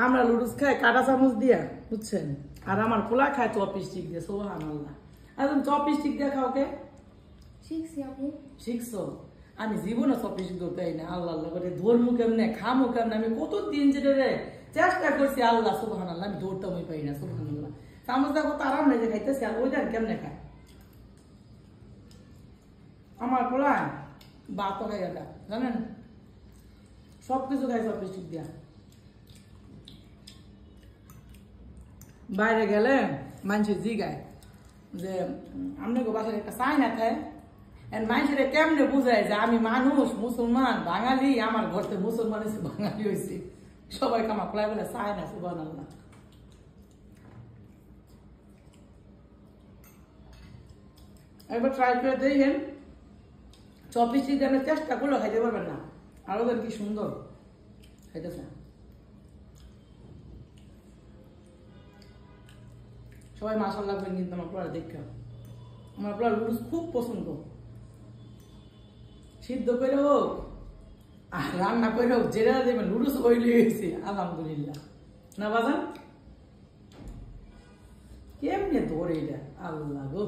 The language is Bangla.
আমরা লুডুস খাই কাটা চামচ দিয়া, বুঝছেন? আর আমার পোলা খায় চপস্টিক দিয়ে, সুবহানাল্লাহ। আর তুমি চপস্টিক দিয়ে খাও কে? শিখছি আপু। শিখছো? আমি জীবনে চপস্টিক ধরতে পারি না। আল্লাহ আল্লাহ করে ধরমু কেমনে, খামু কেমনে, আমি কতদিন যেটা রে চেষ্টা করছি। আল্লাহ সুবহানাল্লাহ, আমি ধরতেই পারি না। সুবহানাল্লাহ, চামচ দেখো তো আরাম নেই যে খাইতেছি, আর ওইটা কেমনে খায় আমার পোলা? ভাতও খাই এটা, জানেন? সবকিছু খাই চপস্টিক দিয়া। বাইরে গেলে মানুষের জিগায় যে আপনাকে বাসায় একটা চায়না খায়, মানুষের কেমনে বুঝায় যে আমি মানুষ, মুসলমান, বাঙালি, আমার ঘর থেকে মুসলমান হয়েছে, বাঙালি হয়েছে। সবাইকে আমার প্রায় বলে চায়না। সুবহানাল্লাহ। একবার ট্রাই করে দেখেন, চপস্টিক দিয়ে চেষ্টা করলেও খাইতে পারবেন না। আরো দেন কি সুন্দর খাইতেছে। সবাই মাশাআল্লাহ করে, কিন্তু আমার পোলার দেখা, আমার পোলার লুডুস খুব পছন্দ। সিদ্ধ করে হোক আর রান্না করে হোক, যেটা দেবেন লুডুস ওইলি হয়েছে আলহামদুলিল্লাহ। না বাজান? কেমনে ধরে এটা, আল্লাহ গো।